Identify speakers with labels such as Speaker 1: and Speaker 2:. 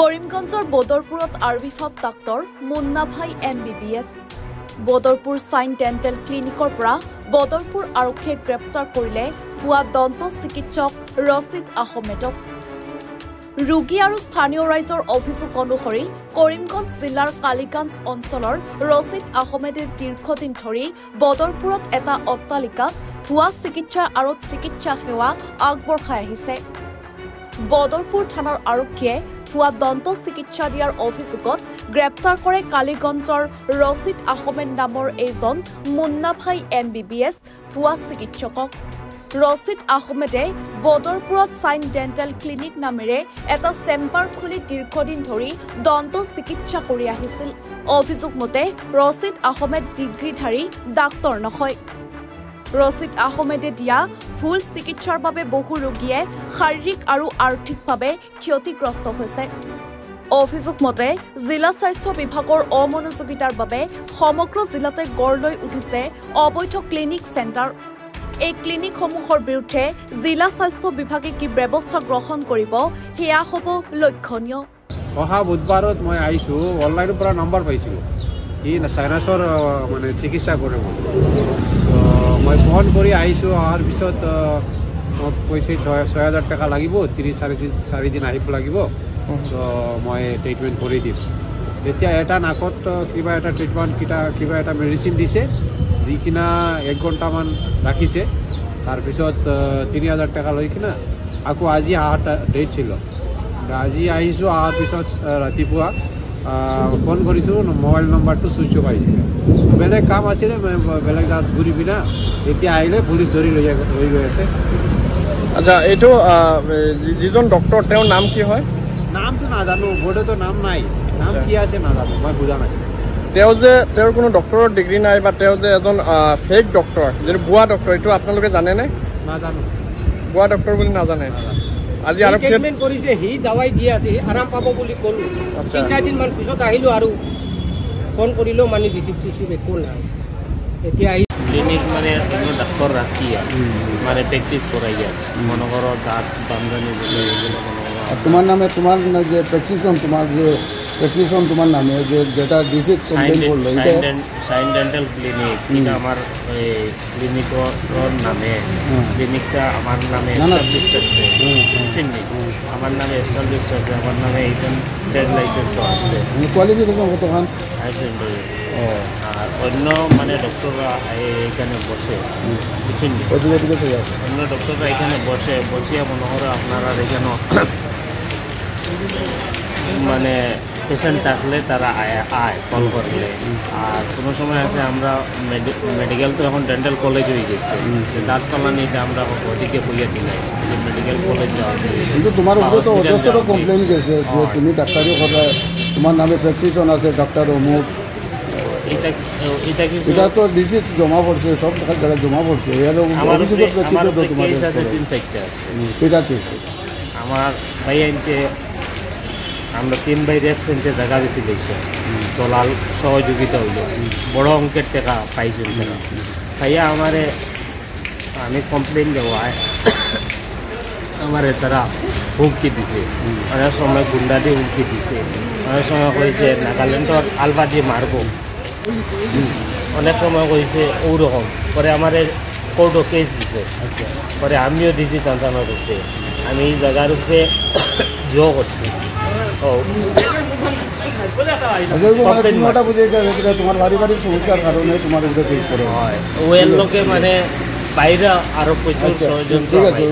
Speaker 1: কৰিমগঞ্জৰ বদৰপুৰত আৰবিফত ডাক্তৰ মুন্না ভাই MBBS Badarpur sign dental ক্লিনিকৰ পৰা বদৰপুৰ আৰক্ষীয়ে গ্ৰেপ্তাৰ কৰিলে ভুৱা দন্ত চিকিৎসক ৰছিদ আহমেদক। ৰোগী আৰু স্থানীয় ৰাইজৰ অভিযোগ অনুসৰি কৰিমগঞ্জ জিলাৰ কালিগঞ্জ অঞ্চলৰ ৰছিদ আহমেদে দীৰ্ঘদিন ধৰি বদৰপুৰত এটা অট্টালিকাত ভুৱা চিকিৎসা আৰু চিকিৎসা সেৱা আগবঢ়াই আহিছে। বদৰপুৰ থানাৰ আৰক্ষীয়ে ভুৱা দন্ত চিকিৎসা দিয়াৰ অভিযোগত গ্ৰেপ্তাৰ কৰে কালিগঞ্জৰ ৰছিদ আহমেদ নামৰ এজন মুন্না ভাই MBBS ভুৱা চিকিৎসকক। ৰছিদ আহমেদে বদৰপুৰত সাইন ডেণ্টেল ক্লিনিক নামেৰে এটা চেম্বাৰ খুলি দীৰ্ঘদিন ধৰি দন্ত চিকিৎসা কৰি আহিছিল। অভিযোগ মতে ৰছিদ আহমেদ ডিগ্ৰীধাৰী ডাক্তৰ নহয়। ৰছিদ আহমেদে দিয়া ভুল চিকিৎসাৰ বাবে বহু ৰোগীয়ে শাৰীৰিক আৰু আৰ্থিকভাৱে ক্ষতিগ্ৰস্ত হৈছে। অভিযোগ মতে জিলা স্বাস্থ্য বিভাগৰ অমনোযোগিতাৰ বাবে সমগ্ৰ জিলাতে গঢ় লৈ উঠিছে অবৈধ ক্লিনিক চেণ্টাৰ। এই ক্লিনিকসমূহৰ বিৰুদ্ধে জিলা স্বাস্থ্য বিভাগে কি ব্যৱস্থা গ্ৰহণ কৰিব সেয়া হ'ব লক্ষণীয়।
Speaker 2: অহা বুধবাৰত মই আহিছোঁ, অনলাইনৰ পৰা নম্বৰ পাইছিলোঁ, ই চাইনাছৰ মানে চিকিৎসা কৰে। মই ফোন কৰি আহিছোঁ, অহাৰ পিছত মোক কৈছে 6,000 টকা লাগিব, 3-4 দিন আহিব লাগিব, তো মই ট্ৰিটমেণ্ট কৰি দিম। এতিয়া এটা নাকত কিবা এটা ট্ৰিটমেণ্ট কিবা এটা মেডিচিন দিছে, দি কিনা 1 ঘণ্টামান ৰাখিছে। তাৰপিছত 3,000 টকা লৈ কিনা আকৌ আজি অহাৰ ডেট ছিল। আজি আহিছোঁ, অহাৰ পিছত ৰাতিপুৱা ফোন কৰিছোঁ, মোবাইল নম্বৰটো চুইচ অফ আহিছিলে। বেলেগ কাম আছিলে, বেলেগ জেগাত ঘূৰি পিনা এতিয়া আহিলে পুলিচ ধৰি লৈ গৈ আছে।
Speaker 3: আচ্ছা, এইটো যিজন ডক্টৰ তেওঁৰ নাম কি হয়?
Speaker 2: নামটো নাজানো, বোৰ্ডতো নাম নাই, নাম কি আছে নাজানো, মই বুজা নাই।
Speaker 3: তেওঁৰ কোনো ডক্টৰৰ ডিগ্ৰী নাই বা তেওঁ যে এজন ফেক ডক্টৰ, যিটো ভুৱা ডক্টৰ, এইটো আপোনালোকে জানেনে?
Speaker 2: নাজানো,
Speaker 3: ভুৱা ডক্টৰ বুলি নাজানে। আজি আৰু
Speaker 4: ট্ৰিটমেণ্ট কৰিছে, সি দাৱাই দি আছে, আৰাম পাব বুলি ক'লো। 3-4 দিন মান পিছত আহিলোঁ আৰু ফোন কৰিলেও মানে ৰিচিপ্ট একো নাই। এতিয়া আহি
Speaker 5: ক্লিনিক মানে ডাক্তৰ ৰাখি মানে প্ৰেক্টিচ কৰাই মনে করো দাঁত বান্ধনি
Speaker 6: তোমার নামে তোমার যে প্রেসক্রিপশন তোমার নামে যেটা ডিজিট কমপ্লেন করলো
Speaker 5: সাইন ডেন্টাল ক্লিনিক, এটা আমার ক্লিনিকর নামে, ক্লিনিকটা আমার নামে এস্টাবলিশড আছে, আমার নামে এস্টাবলিশড আছে, আমার নামে এইখান ট্রেড লাইসেন্সও আছে,
Speaker 6: কোয়ালিফিকেশন কতখান
Speaker 5: আর অন্য মানে ডক্টররা এইখানে বসে, অন্য ডক্টররা এখানে বসিয়া মনে করো আপনারা এখানে মানে পেশেন্ট থাকলে তারা আয় কল করলে। আর কোনো সময় আছে আমরা মেডিকেল তো এখন ডেন্টাল কলেজ হয়ে গেছে, দাঁত পালানিতে আমরা ওদিকে বইয়া দিলাই যে মেডিকেল কলেজ যাওয়া।
Speaker 6: কিন্তু তোমার উপরে তো অজস্র কমপ্লেন গেছে যে তুমি ডাক্তারি কথা, তোমার নামে প্রেসক্রিপশন আছে ডাক্তার অমুক, এটা তো ডিজিট জমা পড়ছে, সব জায়গায় জমা পড়ছে।
Speaker 5: আমার ভাই আনতে আমরা 3 ভাই রেফারেন্সে জায়গা বেশি দেখছি, দলাল সহযোগিতা হইল, বড় অঙ্কের টাকা পাইছিল টাকা ভাইয়া আমারে। আমি কমপ্লেন দেওয়ায় আমারে তারা হুমকি দিছে, অনেক সময় গুন্ডা দিয়ে হুমকি দিছে, অনেক সময় কইছে নাগাল্যান্ডর আলবা দিয়ে মারবো, অনেক সময় কইছে ওরকম। পরে আমার কোর্টও কেস দিছে, পরে আমিও দিছি তান্তানোর উপরে, আমি এই জায়গার উপরে জো করছি।
Speaker 6: তোমার পারিবারিক সমস্যার কারণে তোমার উপরে কেস করে হয়,
Speaker 5: ওয়ের লোকে মানে বাইরে আরো প্রচুর ষড়যন্ত্র।
Speaker 6: ঠিক আছে,